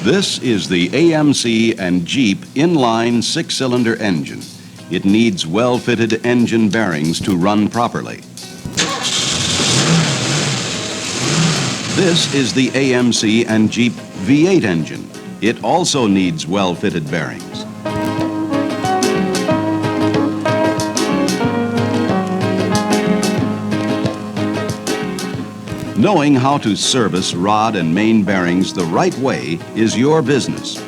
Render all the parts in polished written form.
This is the AMC and Jeep inline six-cylinder engine. It needs well-fitted engine bearings to run properly. This is the AMC and Jeep V8 engine. It also needs well-fitted bearings. Knowing how to service rod and main bearings the right way is your business.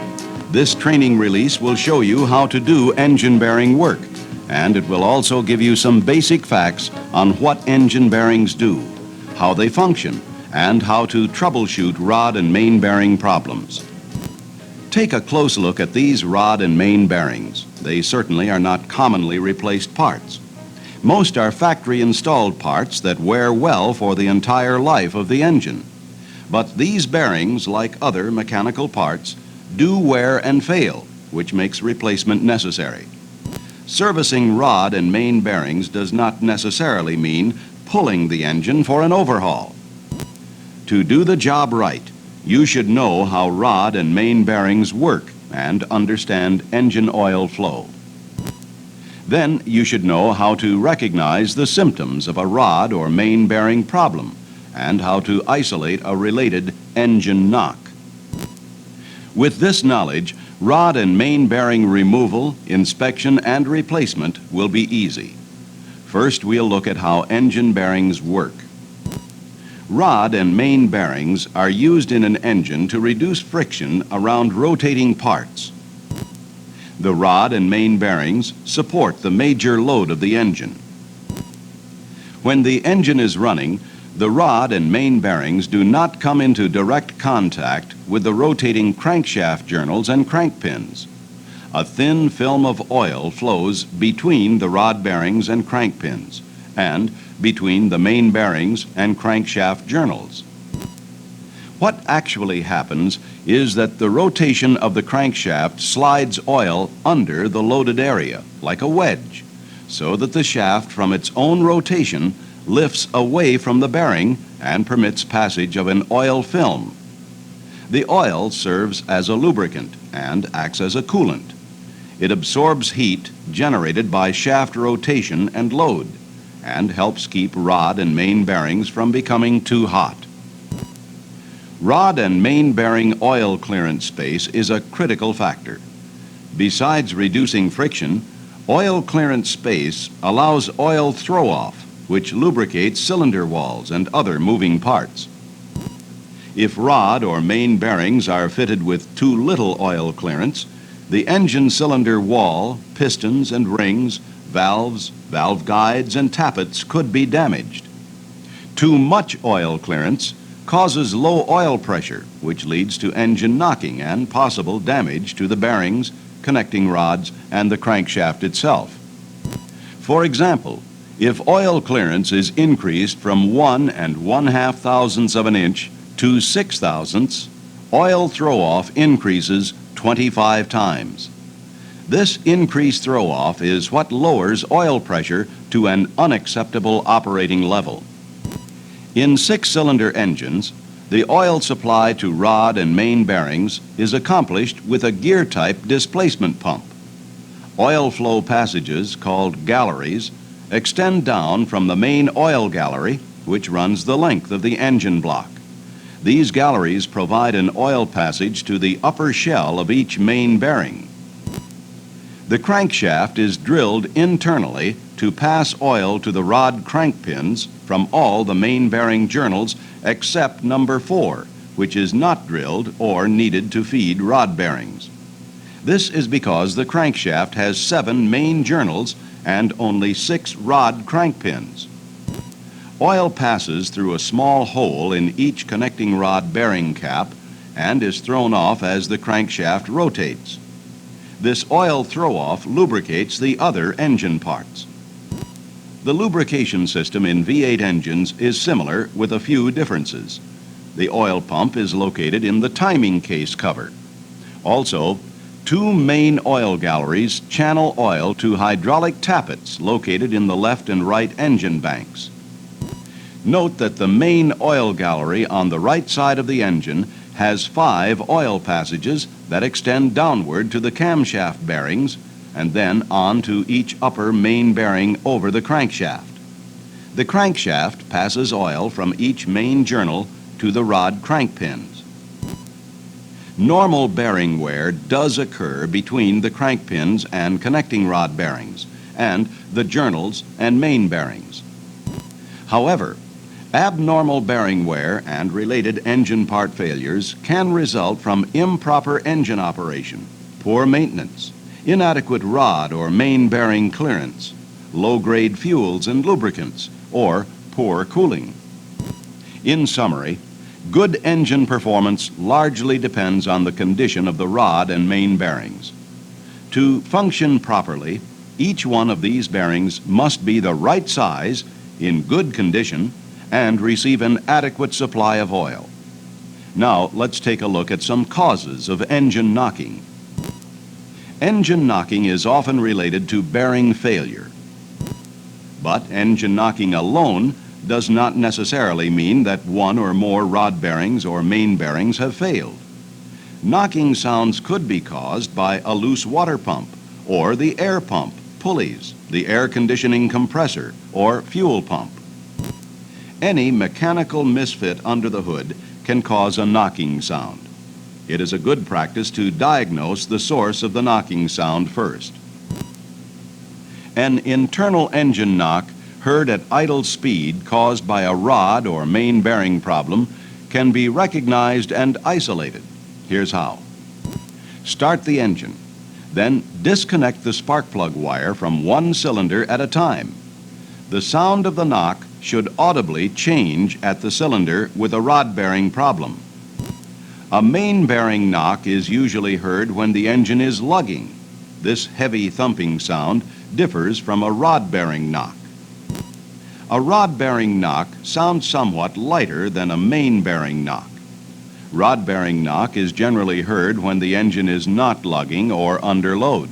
This training release will show you how to do engine bearing work, and it will also give you some basic facts on what engine bearings do, how they function, and how to troubleshoot rod and main bearing problems. Take a close look at these rod and main bearings. They certainly are not commonly replaced parts. Most are factory-installed parts that wear well for the entire life of the engine. But these bearings, like other mechanical parts, do wear and fail, which makes replacement necessary. Servicing rod and main bearings does not necessarily mean pulling the engine for an overhaul. To do the job right, you should know how rod and main bearings work and understand engine oil flow. Then you should know how to recognize the symptoms of a rod or main bearing problem and how to isolate a related engine knock. With this knowledge, rod and main bearing removal, inspection, and replacement will be easy. First, we'll look at how engine bearings work. Rod and main bearings are used in an engine to reduce friction around rotating parts. The rod and main bearings support the major load of the engine. When the engine is running, the rod and main bearings do not come into direct contact with the rotating crankshaft journals and crank pins. A thin film of oil flows between the rod bearings and crank pins and between the main bearings and crankshaft journals. What actually happens is that the rotation of the crankshaft slides oil under the loaded area, like a wedge, so that the shaft from its own rotation lifts away from the bearing and permits passage of an oil film. The oil serves as a lubricant and acts as a coolant. It absorbs heat generated by shaft rotation and load and helps keep rod and main bearings from becoming too hot. Rod and main bearing oil clearance space is a critical factor. Besides reducing friction, oil clearance space allows oil throw-off, which lubricates cylinder walls and other moving parts. If rod or main bearings are fitted with too little oil clearance, the engine cylinder wall, pistons and rings, valves, valve guides, and tappets could be damaged. Too much oil clearance causes low oil pressure, which leads to engine knocking and possible damage to the bearings, connecting rods, and the crankshaft itself. For example, if oil clearance is increased from 1 1/2 thousandths of an inch to 6 thousandths, oil throw-off increases 25 times. This increased throw-off is what lowers oil pressure to an unacceptable operating level. In six-cylinder engines, the oil supply to rod and main bearings is accomplished with a gear-type displacement pump. Oil flow passages, called galleries, extend down from the main oil gallery, which runs the length of the engine block. These galleries provide an oil passage to the upper shell of each main bearing. The crankshaft is drilled internally to pass oil to the rod crank pins from all the main bearing journals except number 4, which is not drilled or needed to feed rod bearings. This is because the crankshaft has 7 main journals and only 6 rod crank pins. Oil passes through a small hole in each connecting rod bearing cap and is thrown off as the crankshaft rotates. This oil throw-off lubricates the other engine parts. The lubrication system in V8 engines is similar with a few differences. The oil pump is located in the timing case cover. Also, 2 main oil galleries channel oil to hydraulic tappets located in the left and right engine banks. Note that the main oil gallery on the right side of the engine has 5 oil passages that extend downward to the camshaft bearings and then on to each upper main bearing over the crankshaft. The crankshaft passes oil from each main journal to the rod crank pins. Normal bearing wear does occur between the crank pins and connecting rod bearings and the journals and main bearings. However, abnormal bearing wear and related engine part failures can result from improper engine operation, poor maintenance, inadequate rod or main bearing clearance, low-grade fuels and lubricants, or poor cooling. In summary, good engine performance largely depends on the condition of the rod and main bearings. To function properly, each one of these bearings must be the right size, in good condition, and receive an adequate supply of oil. Now, let's take a look at some causes of engine knocking. Engine knocking is often related to bearing failure. But engine knocking alone does not necessarily mean that one or more rod bearings or main bearings have failed. Knocking sounds could be caused by a loose water pump or the air pump, pulleys, the air conditioning compressor, or fuel pump. Any mechanical misfit under the hood can cause a knocking sound. It is a good practice to diagnose the source of the knocking sound first. An internal engine knock heard at idle speed caused by a rod or main bearing problem can be recognized and isolated. Here's how. Start the engine. Then disconnect the spark plug wire from one cylinder at a time. The sound of the knock should audibly change at the cylinder with a rod bearing problem. A main bearing knock is usually heard when the engine is lugging. This heavy thumping sound differs from a rod bearing knock. A rod bearing knock sounds somewhat lighter than a main bearing knock. Rod bearing knock is generally heard when the engine is not lugging or under load.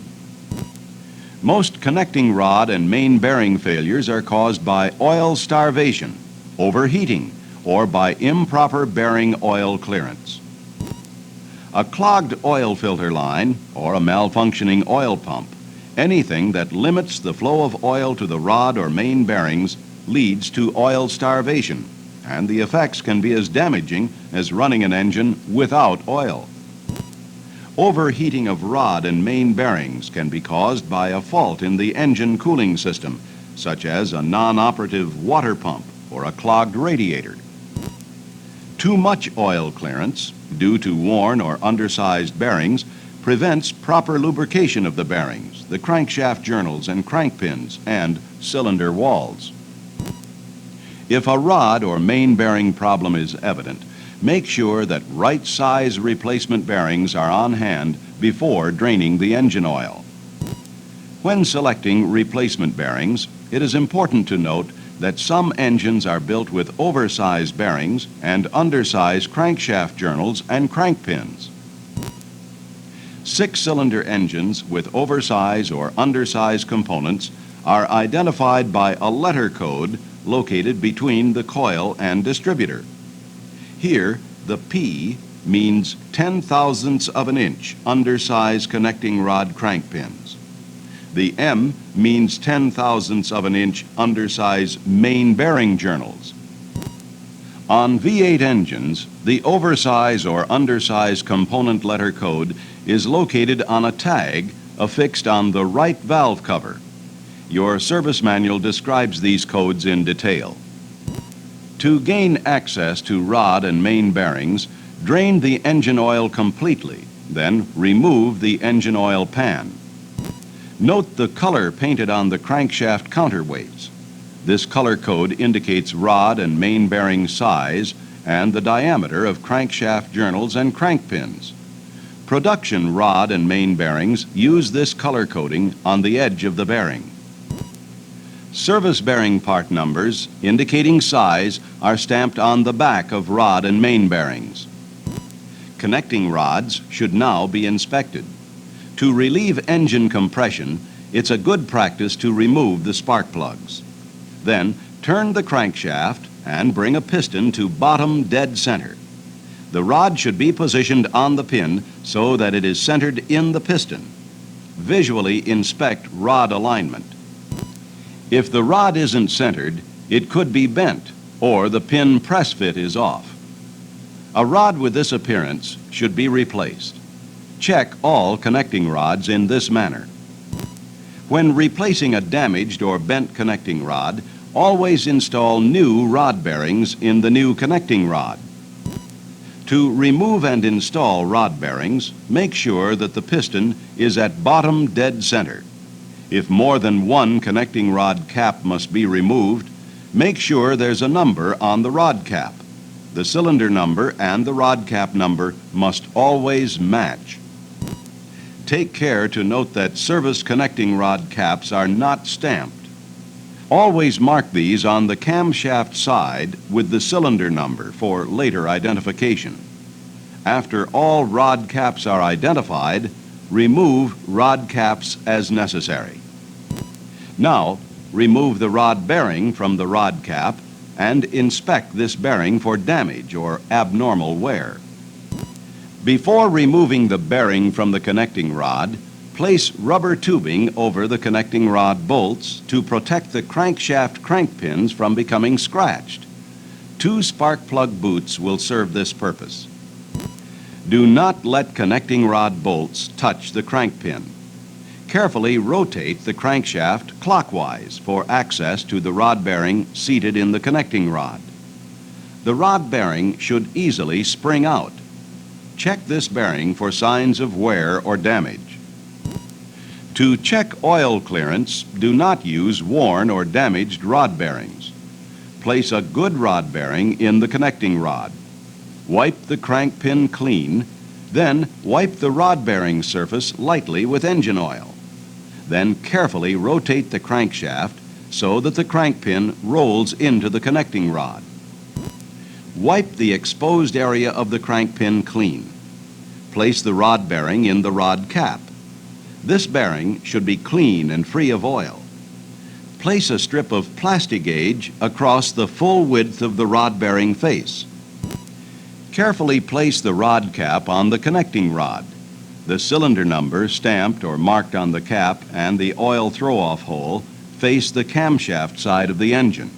Most connecting rod and main bearing failures are caused by oil starvation, overheating, or by improper bearing oil clearance. A clogged oil filter line or a malfunctioning oil pump, anything that limits the flow of oil to the rod or main bearings, leads to oil starvation, and the effects can be as damaging as running an engine without oil. Overheating of rod and main bearings can be caused by a fault in the engine cooling system, such as a non-operative water pump or a clogged radiator. Too much oil clearance, due to worn or undersized bearings, prevents proper lubrication of the bearings, the crankshaft journals and crank pins, and cylinder walls. If a rod or main bearing problem is evident, make sure that right size replacement bearings are on hand before draining the engine oil. When selecting replacement bearings, it is important to note that some engines are built with oversized bearings and undersized crankshaft journals and crank pins. 6-cylinder engines with oversized or undersized components are identified by a letter code located between the coil and distributor. Here, the P means 10/1000ths of an inch undersized connecting rod crank pins. The M means 10/1000ths of an inch undersized main bearing journals. On V8 engines, the oversized or undersized component letter code is located on a tag affixed on the right valve cover. Your service manual describes these codes in detail. To gain access to rod and main bearings, drain the engine oil completely, then remove the engine oil pan. Note the color painted on the crankshaft counterweights. This color code indicates rod and main bearing size and the diameter of crankshaft journals and crank pins. Production rod and main bearings use this color coding on the edge of the bearing. Service bearing part numbers indicating size are stamped on the back of rod and main bearings. Connecting rods should now be inspected. To relieve engine compression, it's a good practice to remove the spark plugs. Then turn the crankshaft and bring a piston to bottom dead center. The rod should be positioned on the pin so that it is centered in the piston. Visually inspect rod alignment. If the rod isn't centered, it could be bent or the pin press fit is off. A rod with this appearance should be replaced. Check all connecting rods in this manner. When replacing a damaged or bent connecting rod, always install new rod bearings in the new connecting rod. To remove and install rod bearings, make sure that the piston is at bottom dead center. If more than one connecting rod cap must be removed, make sure there's a number on the rod cap. The cylinder number and the rod cap number must always match. Take care to note that service connecting rod caps are not stamped. Always mark these on the camshaft side with the cylinder number for later identification. After all rod caps are identified, remove rod caps as necessary. Now, remove the rod bearing from the rod cap and inspect this bearing for damage or abnormal wear. Before removing the bearing from the connecting rod, place rubber tubing over the connecting rod bolts to protect the crankshaft crank pins from becoming scratched. 2 spark plug boots will serve this purpose. Do not let connecting rod bolts touch the crank pin. Carefully rotate the crankshaft clockwise for access to the rod bearing seated in the connecting rod. The rod bearing should easily spring out. Check this bearing for signs of wear or damage. To check oil clearance, do not use worn or damaged rod bearings. Place a good rod bearing in the connecting rod. Wipe the crank pin clean, then wipe the rod bearing surface lightly with engine oil. Then carefully rotate the crankshaft so that the crank pin rolls into the connecting rod. Wipe the exposed area of the crank pin clean. Place the rod bearing in the rod cap. This bearing should be clean and free of oil. Place a strip of Plastigauge across the full width of the rod bearing face. Carefully place the rod cap on the connecting rod. The cylinder number stamped or marked on the cap and the oil throw-off hole face the camshaft side of the engine.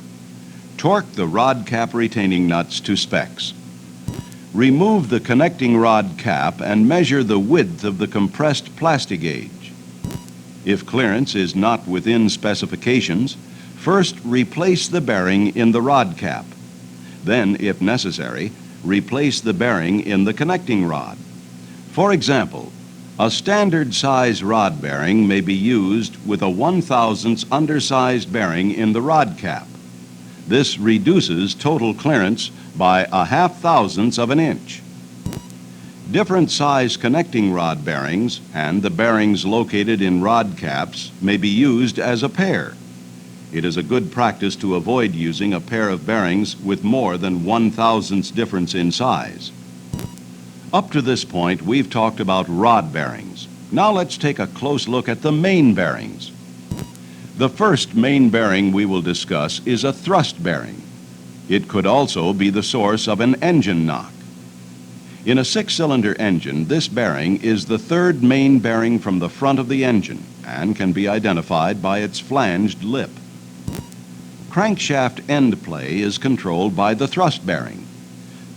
Torque the rod cap retaining nuts to specs. Remove the connecting rod cap and measure the width of the compressed Plastigauge. If clearance is not within specifications, first replace the bearing in the rod cap. Then, if necessary, replace the bearing in the connecting rod. For example, a standard size rod bearing may be used with a 1/1000th undersized bearing in the rod cap. This reduces total clearance by a 0.5 of an inch. Different size connecting rod bearings and the bearings located in rod caps may be used as a pair. It is a good practice to avoid using a pair of bearings with more than 1/1000th difference in size. Up to this point, we've talked about rod bearings. Now let's take a close look at the main bearings. The first main bearing we will discuss is a thrust bearing. It could also be the source of an engine knock. In a 6-cylinder engine, this bearing is the third main bearing from the front of the engine and can be identified by its flanged lip. Crankshaft end play is controlled by the thrust bearing.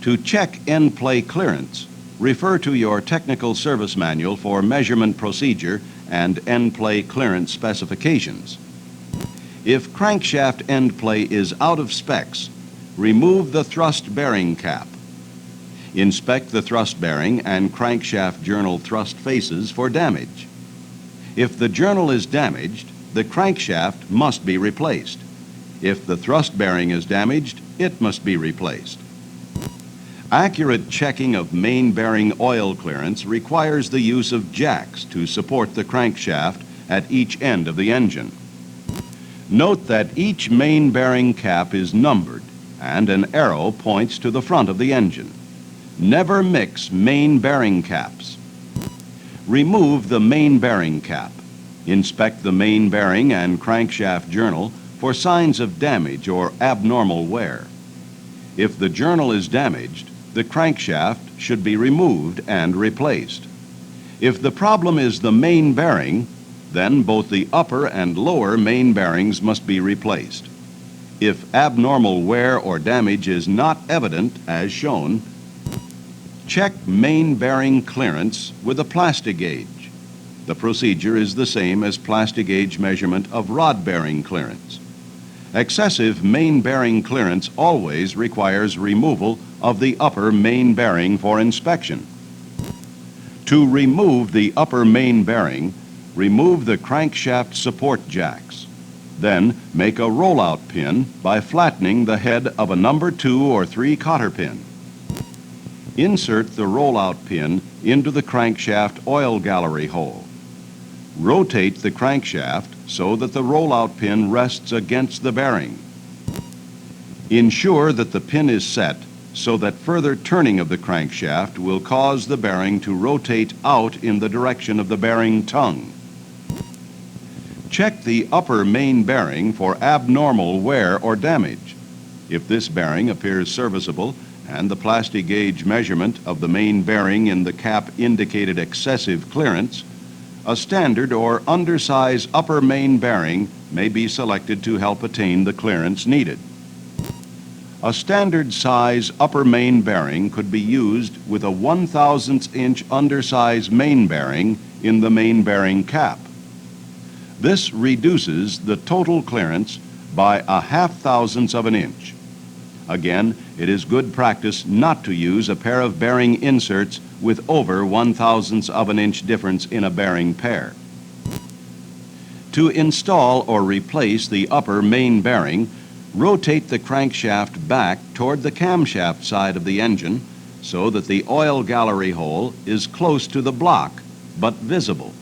To check end play clearance, refer to your technical service manual for measurement procedure and end play clearance specifications. If crankshaft end play is out of specs, remove the thrust bearing cap. Inspect the thrust bearing and crankshaft journal thrust faces for damage. If the journal is damaged, the crankshaft must be replaced. If the thrust bearing is damaged, it must be replaced. Accurate checking of main bearing oil clearance requires the use of jacks to support the crankshaft at each end of the engine. Note that each main bearing cap is numbered and an arrow points to the front of the engine. Never mix main bearing caps. Remove the main bearing cap. Inspect the main bearing and crankshaft journal for signs of damage or abnormal wear. If the journal is damaged, the crankshaft should be removed and replaced. If the problem is the main bearing, then both the upper and lower main bearings must be replaced. If abnormal wear or damage is not evident as shown, check main bearing clearance with a plastic gauge. The procedure is the same as plastic gauge measurement of rod bearing clearance. Excessive main bearing clearance always requires removal of the upper main bearing for inspection. To remove the upper main bearing, remove the crankshaft support jacks. Then make a rollout pin by flattening the head of a number 2 or 3 cotter pin. Insert the rollout pin into the crankshaft oil gallery hole. Rotate the crankshaft so that the rollout pin rests against the bearing. Ensure that the pin is set so that further turning of the crankshaft will cause the bearing to rotate out in the direction of the bearing tongue. Check the upper main bearing for abnormal wear or damage. If this bearing appears serviceable and the plastic gauge measurement of the main bearing in the cap indicated excessive clearance, a standard or undersize upper main bearing may be selected to help attain the clearance needed. A standard size upper main bearing could be used with a 1/1000th inch undersize main bearing in the main bearing cap. This reduces the total clearance by a 0.5 of an inch. Again, it is good practice not to use a pair of bearing inserts with over 1/1000th of an inch difference in a bearing pair. To install or replace the upper main bearing, rotate the crankshaft back toward the camshaft side of the engine so that the oil gallery hole is close to the block but visible.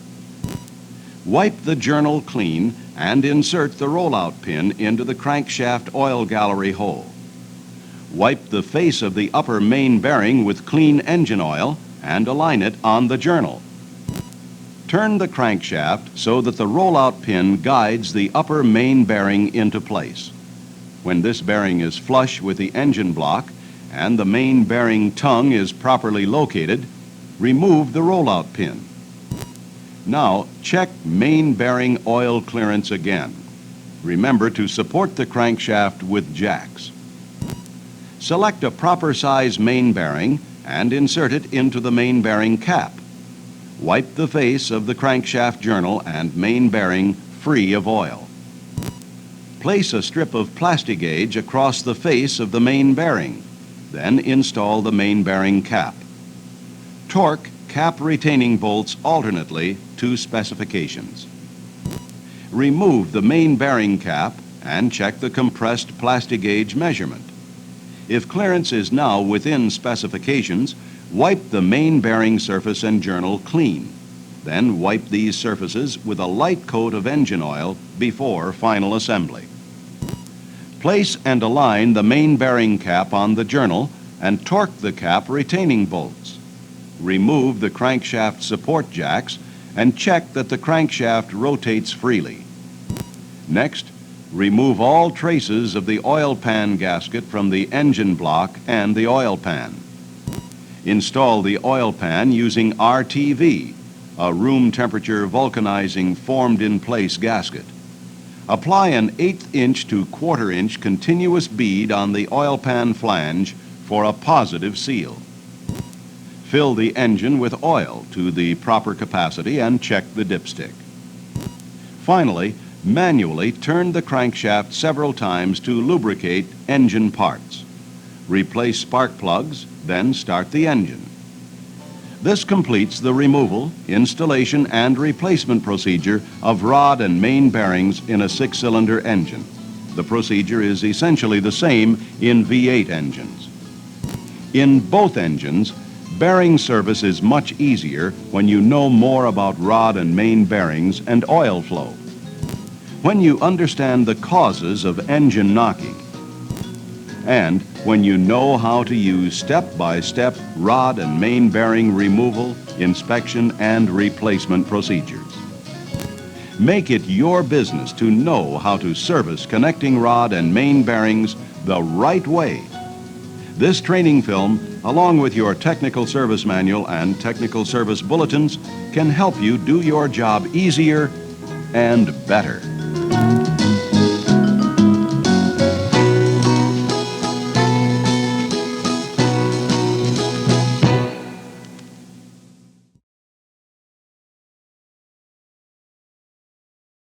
Wipe the journal clean and insert the rollout pin into the crankshaft oil gallery hole. Wipe the face of the upper main bearing with clean engine oil and align it on the journal. Turn the crankshaft so that the rollout pin guides the upper main bearing into place. When this bearing is flush with the engine block and the main bearing tongue is properly located, remove the rollout pin. Now check main bearing oil clearance again. Remember to support the crankshaft with jacks. Select a proper size main bearing and insert it into the main bearing cap. Wipe the face of the crankshaft journal and main bearing free of oil. Place a strip of plastic gauge across the face of the main bearing. Then install the main bearing cap. Torque cap retaining bolts alternately to specifications. Remove the main bearing cap and check the compressed plastic gauge measurement. If clearance is now within specifications, wipe the main bearing surface and journal clean. Then wipe these surfaces with a light coat of engine oil before final assembly. Place and align the main bearing cap on the journal and torque the cap retaining bolts. Remove the crankshaft support jacks and check that the crankshaft rotates freely. Next, remove all traces of the oil pan gasket from the engine block and the oil pan. Install the oil pan using RTV, a room temperature vulcanizing formed in place gasket. Apply an 1/8 inch to 1/4 inch continuous bead on the oil pan flange for a positive seal. Fill the engine with oil to the proper capacity and check the dipstick. Finally, manually turn the crankshaft several times to lubricate engine parts. Replace spark plugs, then start the engine. This completes the removal, installation, and replacement procedure of rod and main bearings in a 6-cylinder engine. The procedure is essentially the same in V8 engines. In both engines, bearing service is much easier when you know more about rod and main bearings and oil flow. When you understand the causes of engine knocking, and when you know how to use step-by-step rod and main bearing removal, inspection, and replacement procedures. Make it your business to know how to service connecting rod and main bearings the right way. This training film along with your technical service manual and technical service bulletins, can help you do your job easier and better.